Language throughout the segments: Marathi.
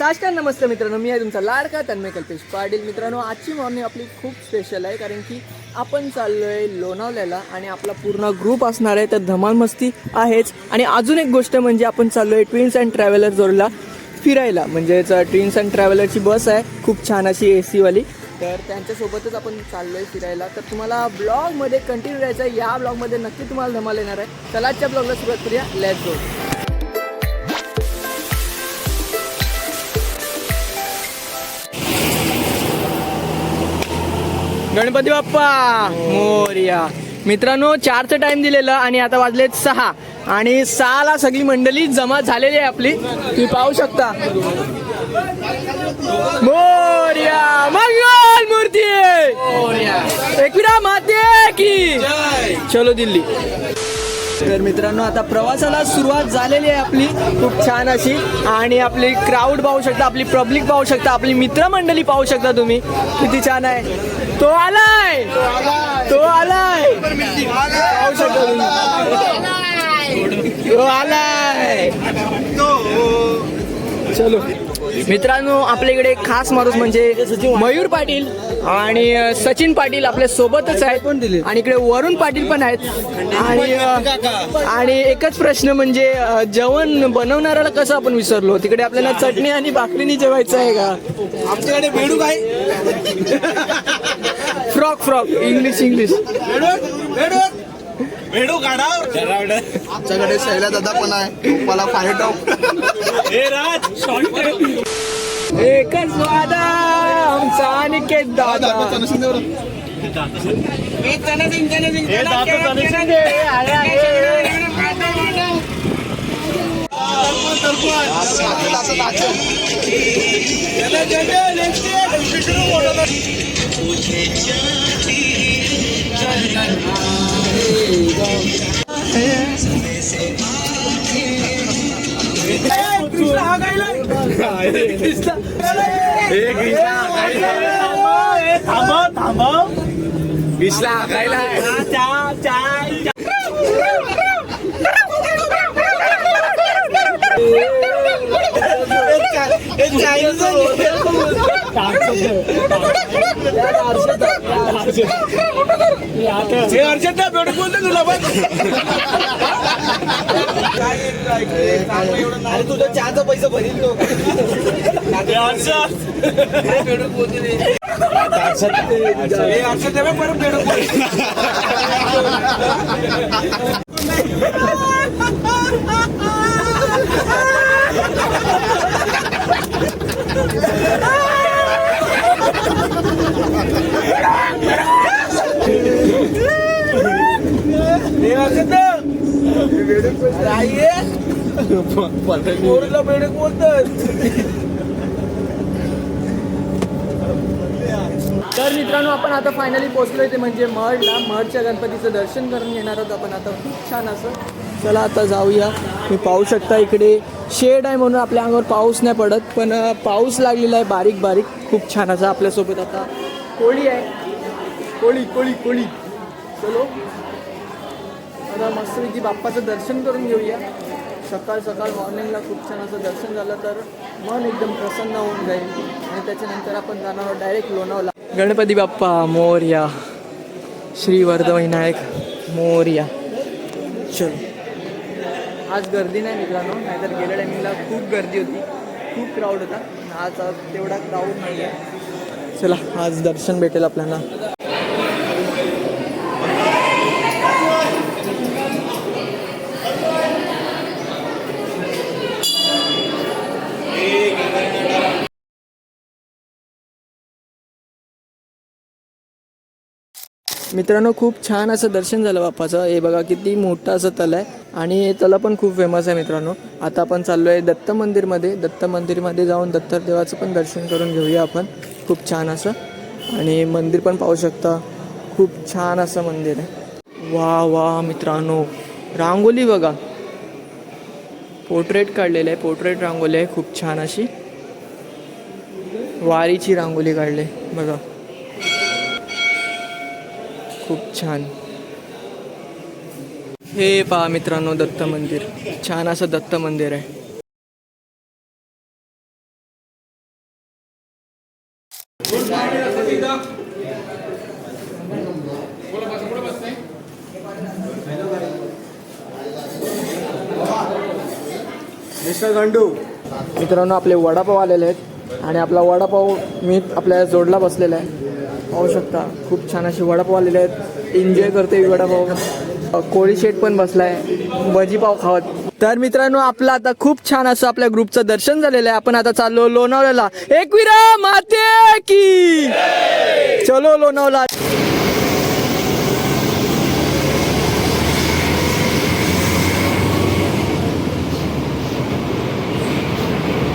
साष्टांग नमस्ते मित्रांनो, मी आहे तुमचा लाडका तन्मय कल्पेश पाटील. मित्रांनो, आजची मॉर्निंग आपली खूप स्पेशल आहे, कारण की आपण चाललो आहे लोणावळ्याला आणि आपला पूर्ण ग्रुप असणार आहे. तर धमाल मस्ती आहेच. आणि अजून एक गोष्ट म्हणजे आपण चाललो आहे ट्विन्स अँड ट्रॅव्हलर जोरला फिरायला. म्हणजेच ट्विन्स अँड ट्रॅव्हलरची बस आहे, खूप छान अशी AC वाली. तर त्यांच्यासोबतच आपण चाललो आहे फिरायला. तर तुम्हाला ब्लॉगमध्ये कंटिन्यू राहायचं आहे. या ब्लॉगमध्ये नक्की तुम्हाला धमाल येणार आहे. चला आजच्या ब्लॉगला सुरुवात करूया. Let's go. गणपती बाप्पा मोरया. मित्रांनो, 4चा टाइम दिलेला आणि आता वाजलेत 6 आणि 6ला सगळी मंडळी जमा झालेली आहे आपली. तुम्ही पाहू शकता. मोरया मंगल मूर्ती एकविरा माते की चलो दिल्ली. तर मित्रांनो, आता प्रवासाला सुरुवात झालेली आहे आपली खूप छान अशी. आणि आपली क्राऊड पाहू शकता, आपली पब्लिक पाहू शकता, आपली मित्रमंडळी पाहू शकता तुम्ही किती छान आहे. तो आलाय पाहू शकता तुम्ही. तो आलाय. चलो मित्रांनो, आपल्या इकडे खास माणूस म्हणजे मयूर पाटील आणि सचिन पाटील आपल्या सोबतच आहेत. आणि इकडे वरुण पाटील पण आहेत. आणि एकच प्रश्न म्हणजे जेवण बनवणाऱ्याला कसं आपण विसरलो. तिकडे आपल्याला चटणी आणि भाकरीनी जेवायचं आहे का? आमच्याकडे बेडूक आहे. फ्रॉक इंग्लिश बेडूक आमच्याकडे शैला दादा पण आहे. मला फायर टॉप एकच वादा आमचा अनिकेत दादा. विसला खायला बेडूक बोलतो तुला पण. अरे तुझा चहाचा पैसा भरील तो. बेडूक बोलतो परत बेडूक बेडूक बोलतात. तर मित्रांनो, आपण आता फायनली पोहोचलोय ते म्हणजे महडच्या गणपतीचं दर्शन करून घेणार आहोत आपण आता खूप छान असं. चला आता जाऊया. तुम्ही पाहू शकता इकडे शेड आहे म्हणून आपल्या अंगावर पाऊस नाही पडत, पण पाऊस लागलेला आहे बारीक बारीक खूप छान असं. आपल्यासोबत आता कोळी आहे. कोळी चलो आता मस्तपैकी बाप्पाचं दर्शन करून घेऊया. सकाळ मॉर्निंगला खूप छान असं दर्शन झालं तर मन एकदम प्रसन्न होऊन जाईल. आणि त्याच्यानंतर आपण जाणार आहोत डायरेक्ट लोणावळा. गणपती बाप्पा मोरया, श्री वरदविनायक मोरया. चल, आज गर्दी नाही मित्रांनो, नाहीतर गेल्या टायमिंगला खूप गर्दी होती, खूप क्राऊड होता. आज तेवढा क्राऊड नाही आहे. चला, आज दर्शन भेटेल आपल्याला. मित्रांनो, खूप छान असं दर्शन झालं बाप्पाचं. हे बघा किती मोठं असं तल आहे आणि तलं पण खूप फेमस आहे मित्रांनो. आता आपण चाललो आहे दत्त मंदिरमध्ये जाऊन दत्तदेवाचं पण दर्शन करून घेऊया आपण. खूप छान असं. आणि मंदिर पण पाहू शकता, खूप छान असं मंदिर आहे. वा मित्रांनो, रांगोली बघा, पोर्ट्रेट काढलेलं आहे, पोर्ट्रेट रांगोली आहे खूप छान अशी. वारीची रांगोली काढली बघा, खूप छान. हे पहा मित्रांनो, दत्त मंदिर, छान असं दत्त मंदिर आहे. मिस्टर गंडू मित्रांनो आपले वडापाव आलेले आहेत आणि आपला वडापाव मी आपल्या जोडला बसलेला आहे. पाहू शकता खूप छान असे वडापाव आलेले आहेत. एन्जॉय करते वडापाव. कोळी शेट पण बसलाय भजीपाव खावत. तर मित्रांनो आपलं आता खूप छान असं आपल्या ग्रुपचं दर्शन झालेलं आहे. आपण आता चाललो लोणावळ्याला. एकविरा माते की चलो लोणावळा.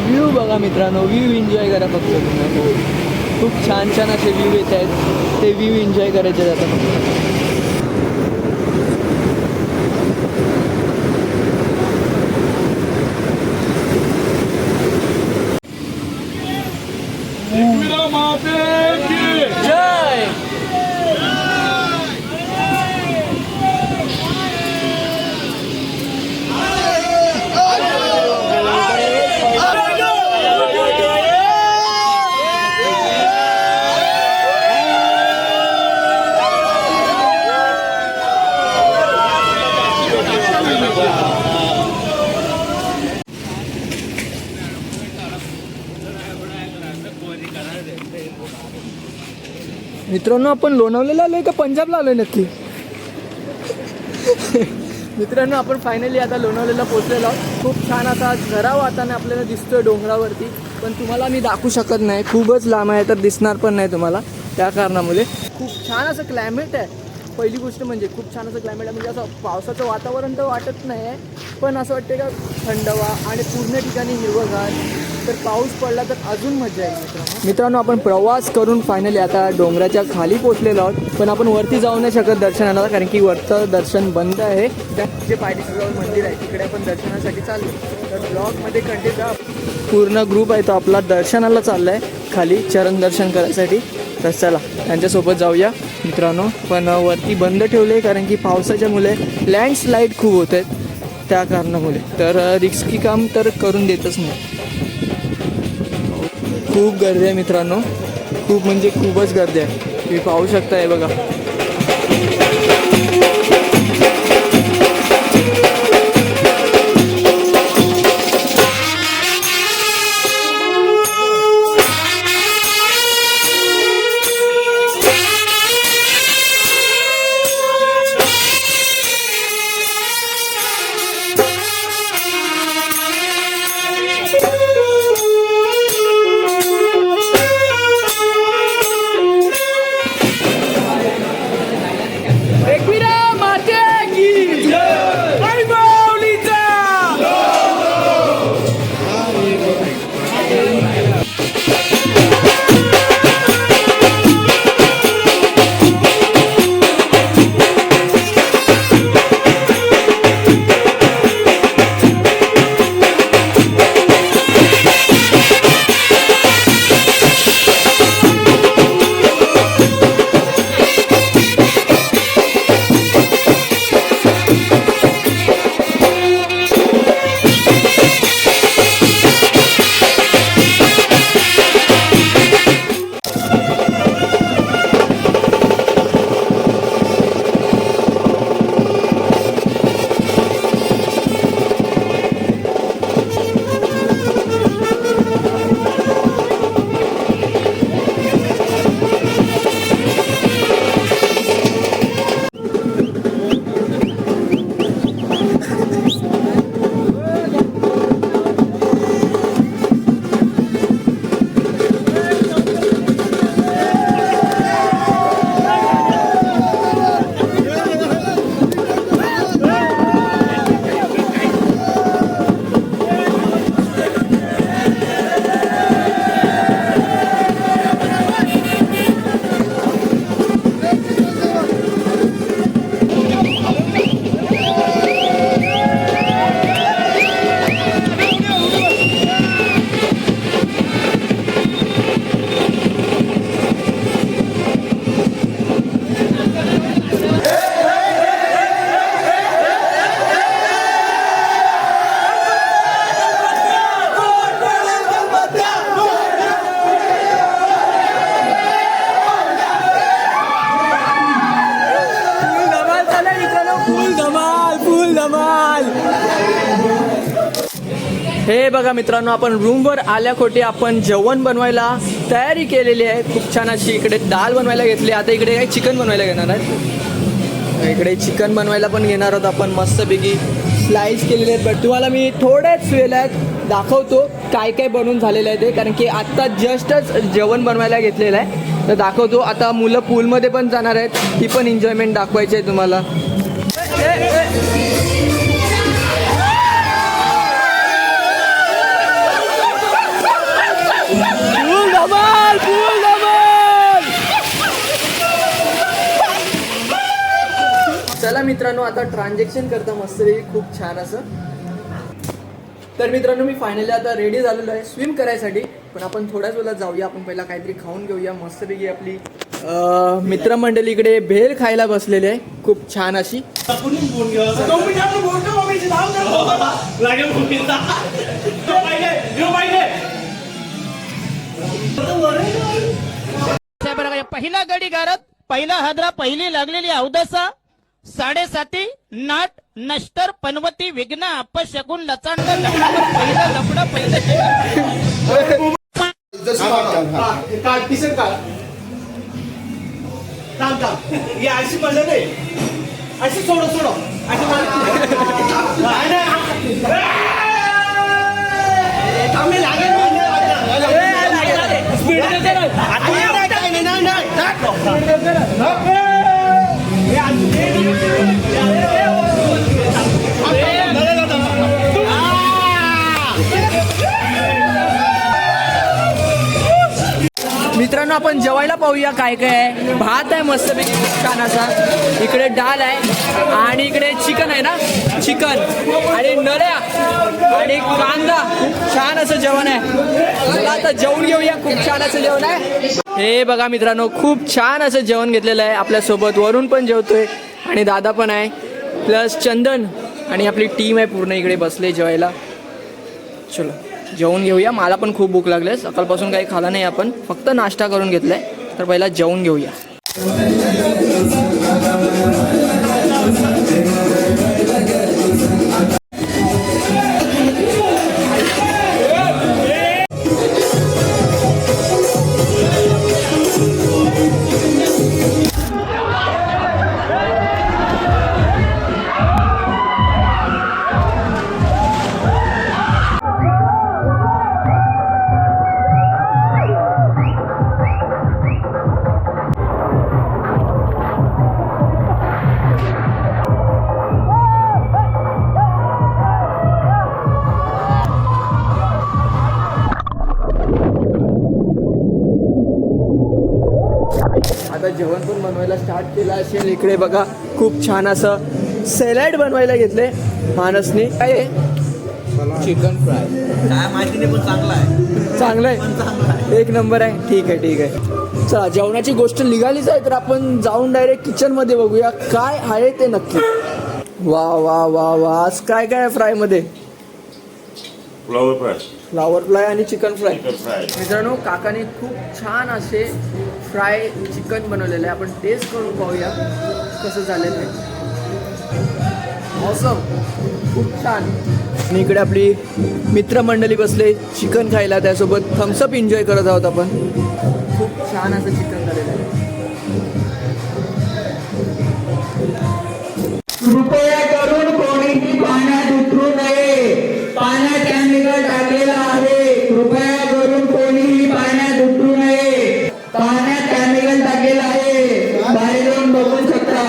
व्ह्यू बघा मित्रांनो, व्ह्यू एन्जॉय करा फक्त तुम्ही. खूप छान छान असे व्ह्यू येत आहेत. ते व्ह्यू एन्जॉय करायचे जातात फक्त. जय मित्रांनो आपण लोणावळ्याला आलोय का पंजाबला आलोय नक्की? मित्रांनो आपण फायनली आता लोणावळ्याला पोहोचलेलो आहोत. खूप छान असा झरा वाताना आपल्याला दिसतोय डोंगरावरती, पण तुम्हाला मी दाखवू शकत नाही, खूपच लांब आहे तर दिसणार पण नाही तुम्हाला. त्या कारणामुळे खूप छान असं क्लायमेट आहे. पहिली गोष्ट म्हणजे खूप छान असं क्लायमेट आहे. म्हणजे असं पावसाचं वातावरण तर वाटत नाही आहे, पण असं वाटतं का थंडवा आणि पूर्ण ठिकाणी हिरवंगार. तर पाऊस पडला तर अजून मजा येईल मित्रांनो. आपण प्रवास करून फायनली आता डोंगराच्या खाली पोहोचलेलो आहोत, पण आपण वरती जाऊ नाही शकत दर्शनाला, कारण की वरचं दर्शन बंद आहे. त्या जे पायरीजवळ मंदिर आहे तिकडे आपण दर्शनासाठी चाललो. तर ब्लॉगमध्ये कंटिन्यू पूर्ण ग्रुप आहे तो आपला दर्शनाला चालला आहे खाली चरण दर्शन करायसाठी. तर चला त्यांच्यासोबत जाऊया मित्रांनो. पण वरती बंद ठेवले कारण की पावसाच्यामुळे लँडस्लाईड खूप होत आहेत, त्या कारणामुळे. तर रिस्की काम तर करून देतच नाही. खूप गर्दी आहे मित्रांनो, खूप म्हणजे खूपच गर्दी आहे. तुम्ही पाहू शकता हे बघा. हे बघा मित्रांनो, आपण रूमवर आल्याखोटे आपण जेवण बनवायला तयारी केलेली आहे. खूप छान अशी इकडे डाळ बनवायला घेतली. आता इकडे काही चिकन बनवायला घेणार आहे. इकडे चिकन बनवायला पण घेणार आहोत आपण. मस्तपैकी स्लाइस केलेले आहेत. बट तुम्हाला मी थोड्याच वेळेत दाखवतो काय काय बनवून झालेलं आहे ते, कारण की आत्ता जस्टच जेवण बनवायला घेतलेलं आहे. तर दाखवतो. आता मुलं पूलमध्ये पण जाणार आहेत, ती पण एन्जॉयमेंट दाखवायची आहे तुम्हाला. चला मित्रांनो, आता ट्रान्झॅक्शन करता मस्तपैकी खूप छान असं. तर मित्रांनो, मी फायनली आता रेडी झालेलो आहे स्विम करायसाठी. पण आपण थोड्याच वेळात जाऊया. आपण पहिला काहीतरी खाऊन घेऊया. मस्तपैकी आपली मित्रमंडळी इकडे भेल खायला बसलेले आहे खूप छान अशी. पहिला गडी गारत, पहिला हादरा, पहिली लागलेली अवदसा, 7:30 नाट नष्टर पनवती विघ्न अपशकुन लचांड लफडावर पहिलं लफडं पहिलं अशी मजा नाही. अशी सोडो अशी मित्रांनो, आपण जेवायला पाहूया काय काय आहे. भात आहे मस्तपैकी खूप छान असा. इकडे डाळ आहे आणि इकडे चिकन आहे ना, चिकन आणि नळ्या आणि कांदा. खूप छान असं जेवण आहे. मला आता जेवून घेऊया. खूप छान असं जेवण आहे. हे बघा मित्रांनो, खूप छान असं जेवण घेतलेलं आहे. आपल्यासोबत वरून पण जेवतोय आणि दादा पण आहे, प्लस चंदन आणि आपली टीम आहे पूर्ण इकडे बसले जेवायला. चलो जेवून घेऊया. मला पण खूप भूक लागली. सकाळपासून काही खाल्लं नाही आपण, फक्त नाश्ता करून घेतलाय. तर पहिला जेवून घेऊया. आता जेवण पण बनवायला स्टार्ट केलं असेल. इकडे बघा खूप छान असं सॅलड बनवायला घेतले मानसने. काय आहे? Chicken fry. काय माहिती नाही, पण चांगला आहे. चांगलं आहे, एक नंबर आहे. ठीक आहे ठीक आहे. चला, जेवणाची गोष्ट निघालीच आहे तर आपण जाऊन डायरेक्ट किचनमध्ये बघूया काय आहे ते नक्की. वा वा वा वा, आज काय काय आहे फ्रायमध्ये? फ्लावर फ्राय आणि चिकन फ्राय. मित्रांनो, काकाने खूप छान असे फ्राय चिकन बनवलेलं आहे. आपण टेस्ट करून पाहूया कसं झालेलं आहे. मौसम खूप छान. आणि इकडे आपली मित्रमंडळी बसले चिकन खायला, त्यासोबत थम्सअप एन्जॉय करत आहोत आपण. खूप छान असं चिकन झालेलं आहे. कृपया करून कोणीही पाण्यात उतरू नये. पाण्यात केमिकल टाकलेला आहे. कृपया करून कोणीही पाण्यात उतरू नये. पाण्यात केमिकल टाकलेलं आहे. बाहेर येऊन बघू शकता.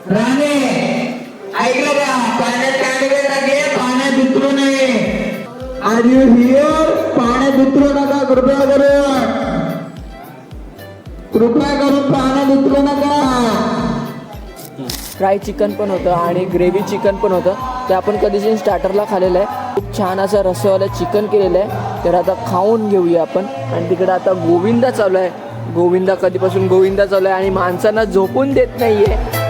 राणे ऐकलं का? पाण्यात केमिकल टाकले, पाण्यात उतरू नये. Are you here? पाण्यात उतरू नका कृपया करून. कृपया करून पाण्यात उतरू नका. फ्राय चिकन पण होतं आणि ग्रेव्ही चिकन पण होतं. ते आपण कधीच स्टार्टरला खाल्लेलं आहे. खूप छान असं रस्स्यावालं चिकन केलेलं आहे. तर आता खाऊन घेऊया आपण. आणि तिकडे आता गोविंदा चालू आहे. गोविंदा कधीपासून गोविंदा चालू आहे आणि माणसांना झोपून देत नाही आहे.